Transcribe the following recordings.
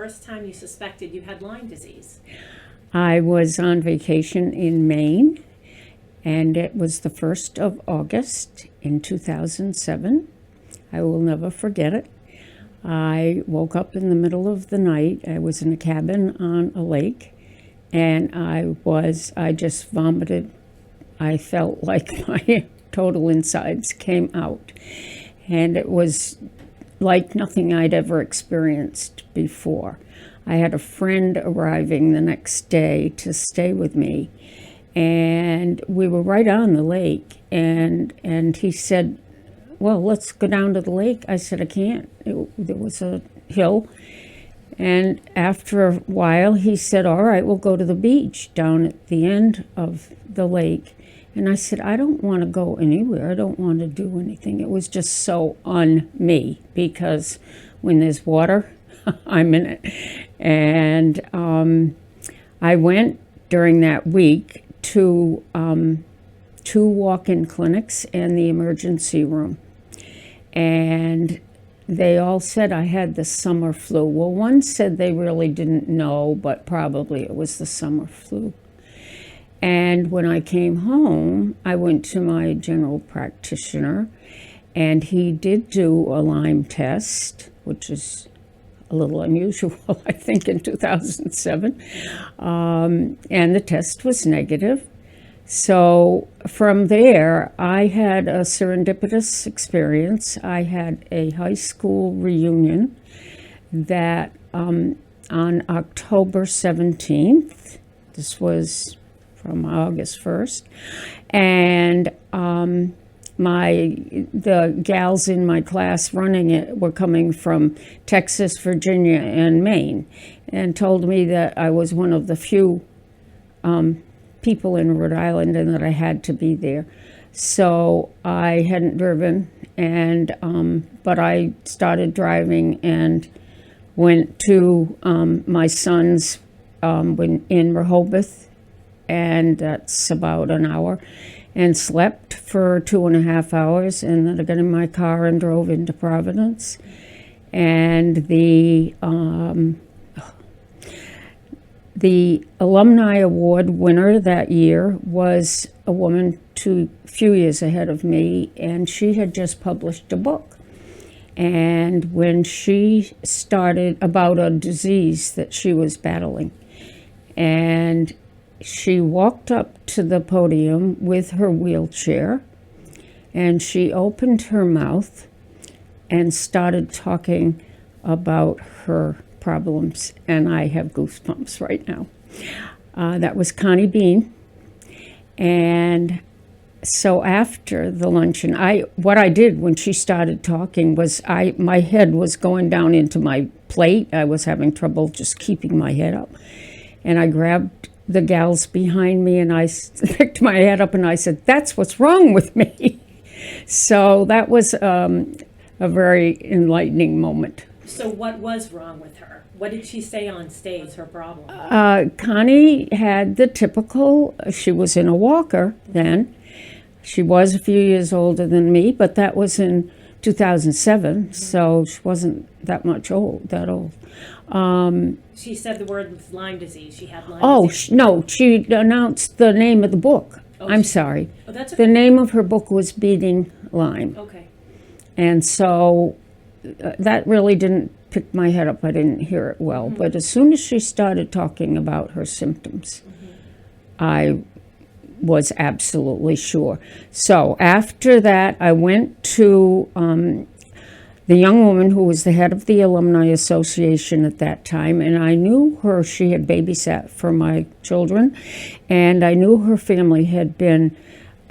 first time you suspected you had Lyme disease? I was on vacation in Maine, and it was the 1st of August in 2007. I will never forget it. I woke up in the middle of the night. I was in a cabin on a lake, and I just vomited. I felt like my total insides came out, and it was like nothing I'd ever experienced before. I had a friend arriving the next day to stay with me, and we were right on the lake, and he said, well, let's go down to the lake. I said, I can't. There was a hill. And after a while, he said, all right, we'll go to the beach down at the end of the lake. And I said, I don't want to go anywhere. I don't want to do anything. It was just so on me, because when there's water, I'm in it. And I went during that week to 2 walk-in clinics and the emergency room. And they all said I had the summer flu. Well, one said they really didn't know, but probably it was the summer flu. And when I came home, I went to my general practitioner, and he did do a Lyme test, which is a little unusual, I think, in 2007. And the test was negative. So from there, I had a serendipitous experience. I had a high school reunion that on October 17th, this was from August 1st, and the gals in my class running it were coming from Texas, Virginia, and Maine, and told me that I was one of the few people in Rhode Island and that I had to be there. So I hadn't driven, and but I started driving and went to my son's in Rehoboth, and that's about an hour, and slept for 2.5 hours, and then I got in my car and drove into Providence. And the Alumni Award winner that year was a woman a few years ahead of me, and she had just published a book. And when she started about a disease that she was battling, and she walked up to the podium with her wheelchair, and she opened her mouth and started talking about her problems, and I have goosebumps right now. That was Connie Bean. And so after the luncheon, what I did when she started talking was my head was going down into my plate. I was having trouble just keeping my head up. And I grabbed the gals behind me, and I picked my head up, and I said, that's what's wrong with me. So that was a very enlightening moment. So what was wrong with her? What did she say on stage, her problem? Connie had the typical, she was in a walker then. She was a few years older than me, but that was in 2007, so she wasn't that old. She said the word Lyme disease. She had Lyme disease. No, she announced the name of the book. I'm sorry. Oh, that's okay. The name of her book was Beating Lyme. Okay. And so that really didn't pick my head up. I didn't hear it well. Mm-hmm. But as soon as she started talking about her symptoms, I was absolutely sure. So after that, I went to the young woman who was the head of the Alumni Association at that time, and I knew her. She had babysat for my children, and I knew her family had been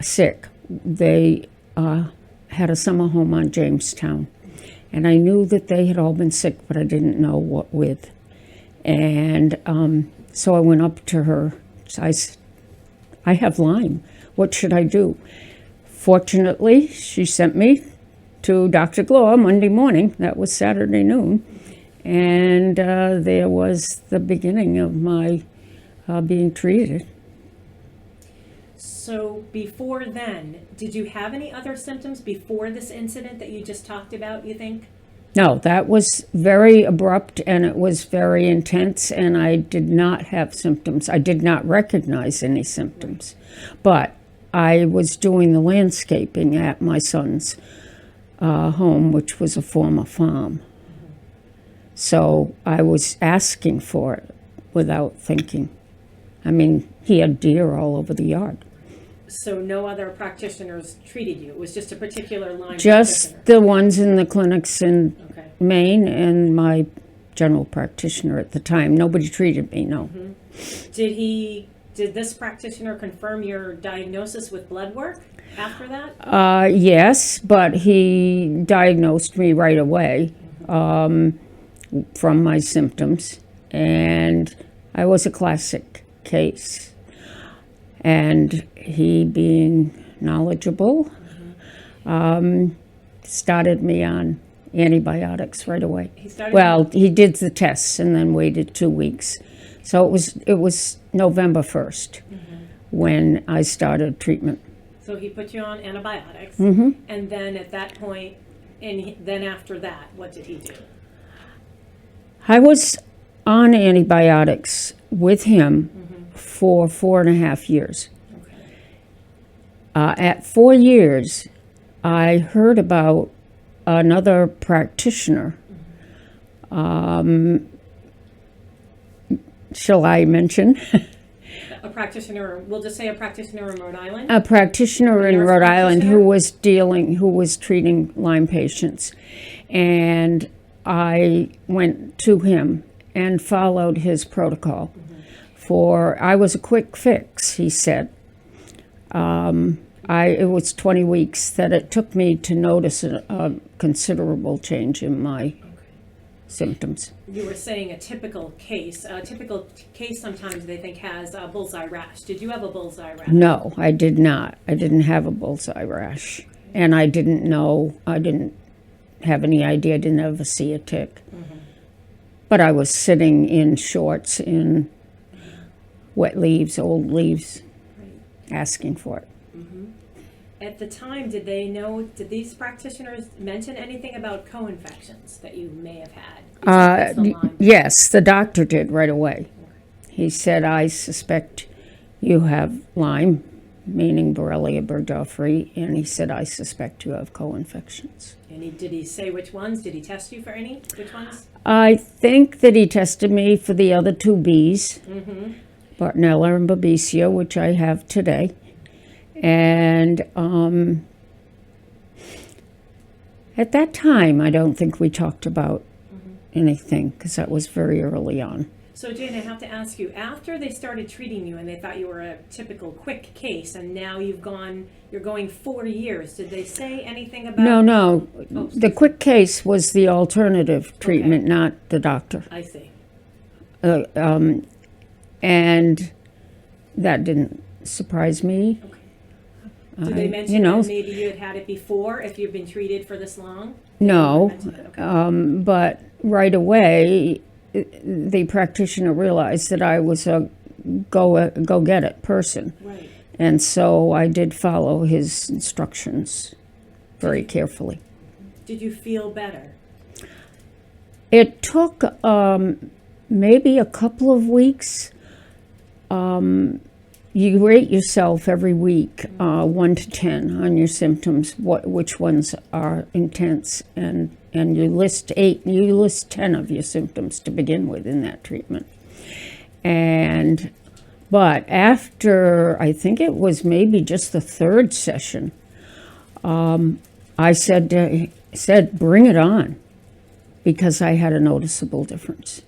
sick. They had a summer home on Jamestown, and I knew that they had all been sick, but I didn't know what with. And so I went up to her. I said, I have Lyme. What should I do? Fortunately, she sent me to Dr. Glore Monday morning. That was Saturday noon. And there was the beginning of my being treated. So before then, did you have any other symptoms before this incident that you just talked about, you think? No, that was very abrupt and it was very intense, and I did not have symptoms. I did not recognize any symptoms. But I was doing the landscaping at my son's home, which was a former farm. So I was asking for it without thinking. I mean, he had deer all over the yard. So no other practitioners treated you? It was just a particular Lyme Just practitioner? the ones in the clinics in Okay. Maine and my general practitioner at the time. Nobody treated me, no. Did this practitioner confirm your diagnosis with blood work after that? Yes, but he diagnosed me right away from my symptoms, and I was a classic case. And he, being knowledgeable, started me on antibiotics right away. He did the tests and then waited 2 weeks. So it was November 1st when I started treatment. So he put you on antibiotics, and then at that point, and then after that, what did he do? I was on antibiotics with him for 4.5 years. Okay. At 4 years, I heard about another practitioner. Shall I mention? A practitioner, we'll just say a practitioner in Rhode Island? A practitioner in nurse Rhode Island practitioner? who was treating Lyme patients. And I went to him and followed his protocol. I was a quick fix, he said. It was 20 weeks that it took me to notice a considerable change in my symptoms. You were saying a typical case. A typical case sometimes they think has a bullseye rash. Did you have a bullseye rash? No, I did not. I didn't have a bullseye rash. And I didn't have any idea, I didn't ever see a tick. But I was sitting in shorts in wet leaves, old leaves, asking for it. At the time, did these practitioners mention anything about co-infections that you may have had? besides the Lyme? Yes, the doctor did right away. He said, I suspect you have Lyme, meaning Borrelia burgdorferi, and he said, I suspect you have co-infections. And did he say which ones? Did he test you for any? Which ones? I think that he tested me for the other two Bs, Bartonella and Babesia, which I have today. And at that time, I don't think we talked about anything, because that was very early on. So Jane, I have to ask you, after they started treating you and they thought you were a typical quick case, and now you're going 4 years, did they say anything about? No. The quick case was the alternative treatment, not the doctor. I see. And that didn't surprise me. Okay. Did they mention you know, that maybe you had it before, if you've been treated for this long? No, Okay. but right away, the practitioner realized that I was a go-get-it person. Right. And so I did follow his instructions very carefully. Did you feel better? It took maybe a couple of weeks. You rate yourself every week, 1 to 10, on your symptoms, which ones are intense, and you list 10 of your symptoms to begin with in that treatment. But after, I think it was maybe just the third session, I said, bring it on, because I had a noticeable difference.